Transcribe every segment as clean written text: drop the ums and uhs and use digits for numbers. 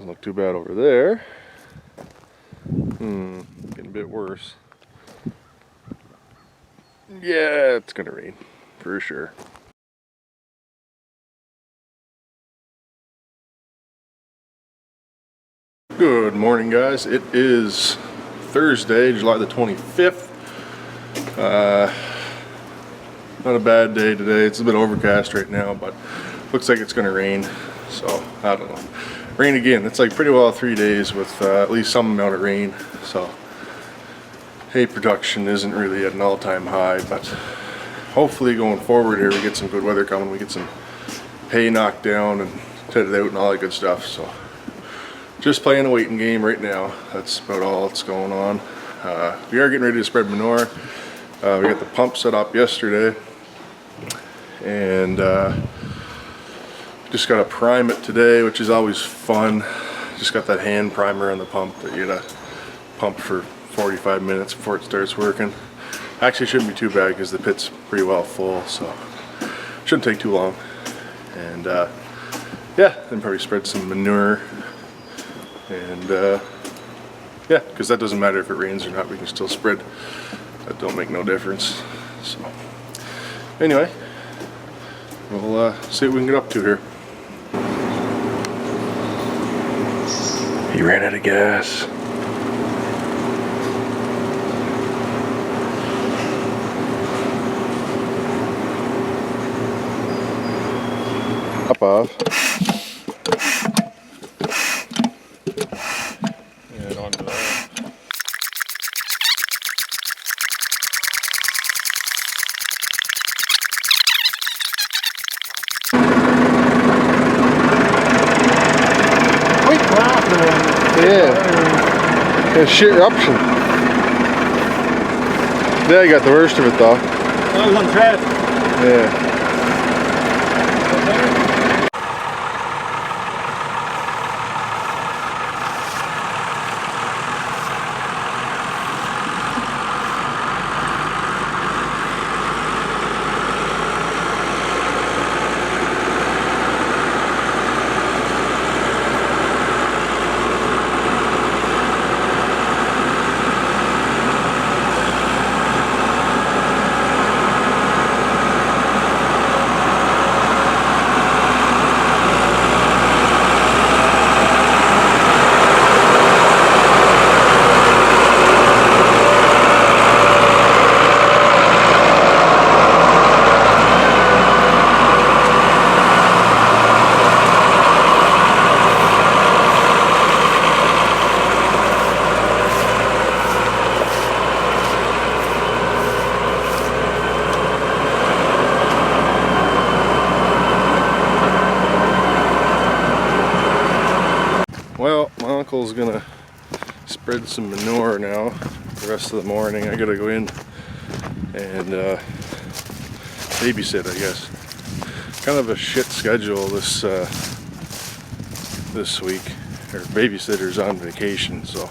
Doesn't look too bad over there. Getting a bit worse. Yeah, it's gonna rain for sure. Good morning, guys. It is Thursday, July the 25th. Not a bad day today. It's a bit overcast right now, but looks like it's gonna rain. So I don't know. Rain again. It's like pretty well 3 days with at least some amount of rain. So hay production isn't really at an all-time high, but hopefully going forward here we get some good weather coming. We get some hay knocked down and tedded out and all that good stuff. So just playing a waiting game right now. That's about all that's going on. We are getting ready to spread manure. We got the pump set up yesterday, and just got to prime it today, which is always fun. Just got that hand primer on the pump that you gotta pump for 45 minutes before it starts working. Actually shouldn't be too bad because the pit's pretty well full, so shouldn't take too long. And yeah, then probably spread some manure. And yeah, because that doesn't matter if it rains or not, we can still spread. That don't make no difference. So anyway, we'll see what we can get up to here. He ran out of gas. Up off. And onto that. Yeah. Shit eruption. Yeah, I got the worst of it though. That was on track. Yeah. Well, my uncle's gonna spread some manure now the rest of the morning. I gotta go in and babysit, I guess. Kind of a shit schedule this week. Our babysitter's on vacation, so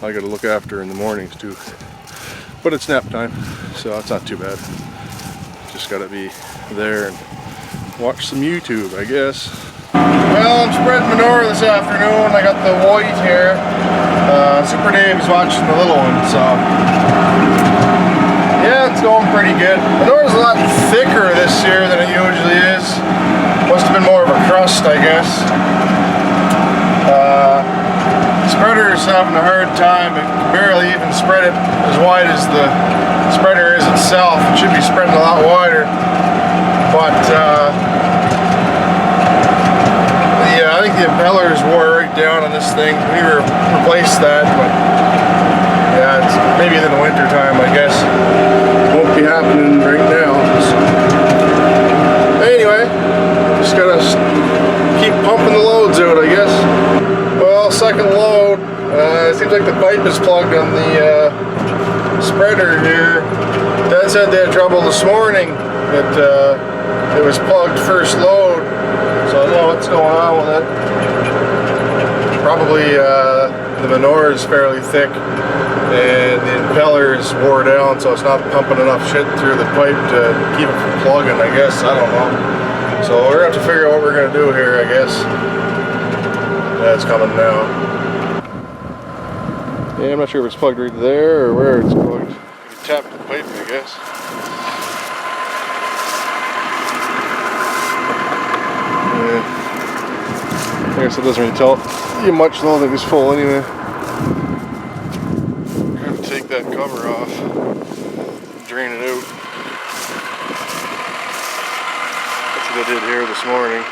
I gotta look after her in the mornings too. But it's nap time, so it's not too bad. Just gotta be there and watch some YouTube, I guess. Well, I'm spreading manure this afternoon. I got the white here. Super Dave's watching the little one, so yeah, it's going pretty good. Manure's a lot thicker this year than it usually is. Must have been more of a crust, I guess. Spreader's having a hard time. It can barely even spread it as wide as the spreader is itself. It should be spreading a lot wider, but yeah, I think the impellers wore right down on this thing. We replaced that, but yeah, it's maybe in the winter time, I guess. Won't be happening right now. So anyway, just gotta keep pumping the loads out, I guess. Well, second load. It seems like the pipe is plugged on the spreader here. Dad said they had trouble this morning that it was plugged first load. So I don't know what's going on with it. Probably the manure is fairly thick and the impeller is wore down, so it's not pumping enough shit through the pipe to keep it from plugging, I guess. I don't know. So we're going to have to figure out what we're going to do here, I guess. That's coming now. Yeah, I'm not sure if it's plugged right there or where it's plugged. You can tap the pipe, I guess. Yeah. I guess it doesn't really tell you much though that it's full anyway. I'm going to take that cover off, drain it out. That's what I did here this morning.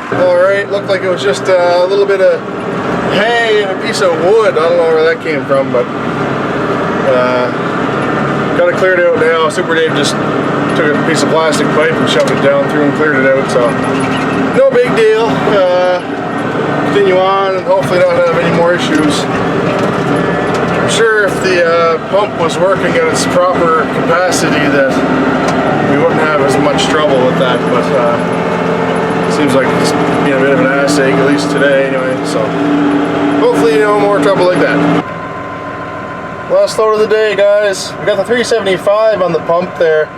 Alright, looked like it was just a little bit of hay and a piece of wood. I don't know where that came from, but got it cleared out now. Super Dave just took a piece of plastic pipe and shoved it down through and cleared it out, so no big deal. Continue on and hopefully not have any more issues. I'm sure if the pump was working at its proper capacity that we wouldn't have as much trouble with that, but seems like it's being a bit of an ass egg, at least today anyway, so hopefully no more trouble like that. Last load of the day, guys. We got the 375 on the pump there.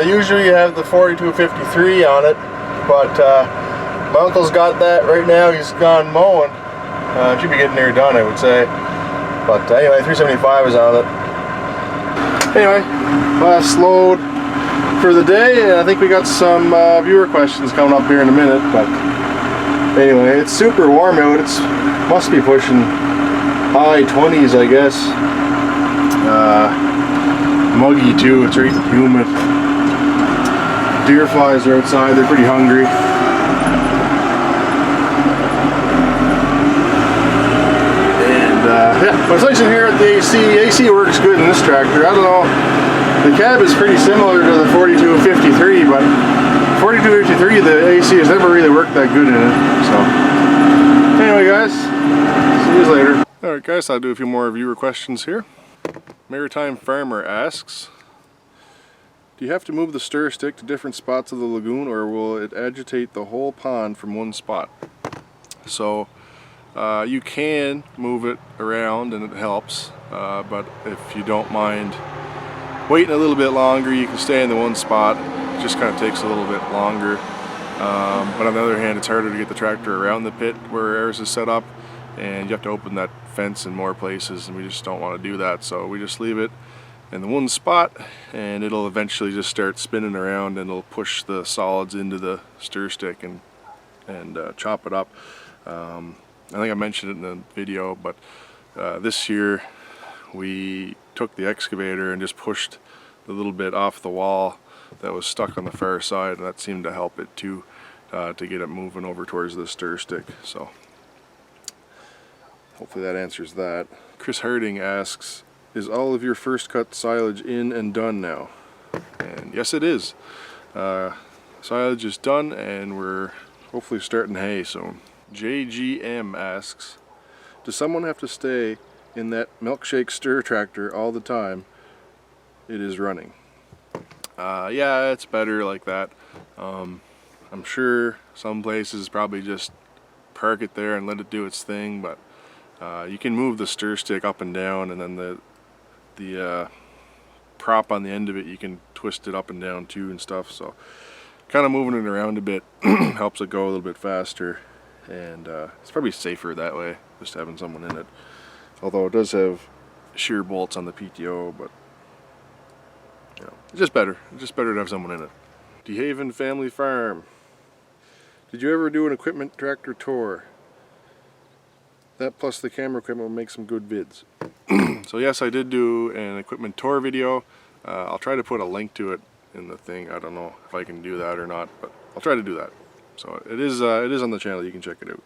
Usually you have the 4253 on it, but my uncle's got that right now. He's gone mowing. Should be getting near done, I would say. But anyway, 375 is on it. Anyway, last load for the day, and I think we got some viewer questions coming up here in a minute. But anyway, it's super warm out. It's must be pushing high 20s, I guess. Muggy too. It's right humid. Deer flies are outside. They're pretty hungry. Yeah, but it's nice in here at the AC. AC works good in this tractor. I don't know. The cab is pretty similar to the 4253, but 4253, the AC has never really worked that good in it. So, anyway, guys, see you later. All right, guys, I'll do a few more viewer questions here. Maritime Farmer asks, do you have to move the stir stick to different spots of the lagoon, or will it agitate the whole pond from one spot? So, you can move it around and it helps, but if you don't mind waiting a little bit longer, you can stay in the one spot. It just kind of takes a little bit longer, but on the other hand, it's harder to get the tractor around the pit where ours is set up, and you have to open that fence in more places, and we just don't want to do that, so we just leave it in the one spot, and it'll eventually just start spinning around, and it'll push the solids into the stir stick and chop it up. I think I mentioned it in the video, but this year we took the excavator and just pushed the little bit off the wall that was stuck on the far side, and that seemed to help it too, to get it moving over towards the stir stick. So hopefully that answers that. Chris Harding asks, is all of your first cut silage in and done now? And yes, it is. Silage is done and we're hopefully starting hay soon. JGM asks, does someone have to stay in that milkshake stir tractor all the time it is running? Yeah, it's better like that. I'm sure some places probably just park it there and let it do its thing, but you can move the stir stick up and down, and then the prop on the end of it, you can twist it up and down too and stuff. So kind of moving it around a bit helps it go a little bit faster, and it's probably safer that way, just having someone in it. Although it does have shear bolts on the PTO, but you know, it's just better. It's just better to have someone in it. DeHaven Family Farm. Did you ever do an equipment tractor tour? That plus the camera equipment will make some good vids. So yes, I did do an equipment tour video. I'll try to put a link to it in the thing. I don't know if I can do that or not, but I'll try to do that. So it is on the channel. You can check it out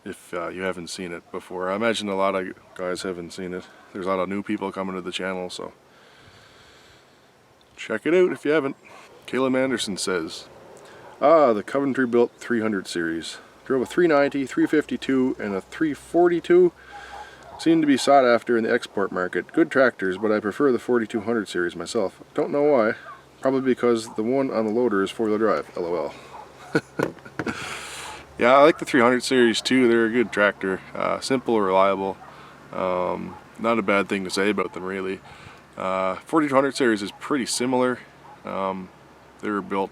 if you haven't seen it before. I imagine a lot of guys haven't seen it. There's a lot of new people coming to the channel, so check it out if you haven't. Caleb Anderson says, the Coventry built 300 series. Drove a 390, 352, and a 342. Seem to be sought after in the export market. Good tractors, but I prefer the 4200 series myself. Don't know why. Probably because the one on the loader is 4-wheel drive. LOL. Yeah, I like the 300 series too. They're a good tractor. Simple, reliable. Not a bad thing to say about them, really. 4200 series is pretty similar. They were built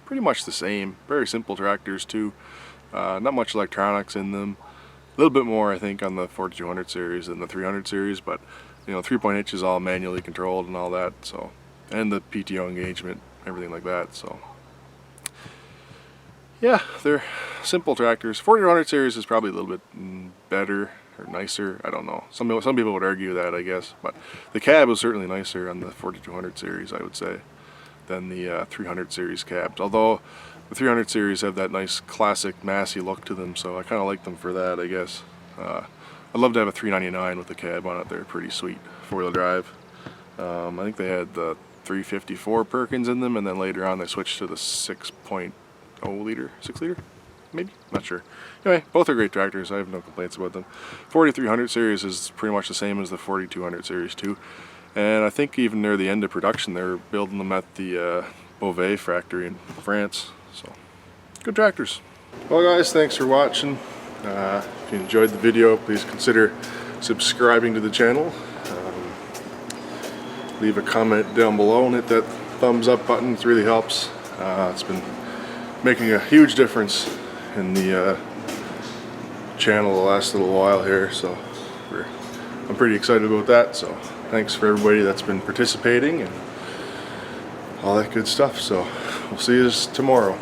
pretty much the same. Very simple tractors too. Not much electronics in them. A little bit more, I think, on the 4200 series than the 300 series, but you know, 3-point hitch is all manually controlled and all that. So, and the PTO engagement, everything like that. So, yeah, they're simple tractors. 4200 series is probably a little bit better or nicer. I don't know. Some people would argue that, I guess, but the cab was certainly nicer on the 4200 series, I would say, than the 300 series cabs. Although the 300 series have that nice classic Massey look to them, so I kind of like them for that, I guess. I'd love to have a 399 with the cab on it. They're pretty sweet, 4-wheel drive. I think they had the 354 Perkins in them, and then later on they switched to the 6.0 liter, 6 liter, maybe, not sure. Anyway, both are great tractors. I have no complaints about them. 4300 series is pretty much the same as the 4200 series too. And I think even near the end of production, they're building them at the Beauvais factory in France. So, good tractors. Well guys, thanks for watching. If you enjoyed the video, please consider subscribing to the channel. Leave a comment down below and hit that thumbs up button. It really helps. It's been making a huge difference in the channel the last little while here, so I'm pretty excited about that. So thanks for everybody that's been participating and all that good stuff. So we'll see you tomorrow.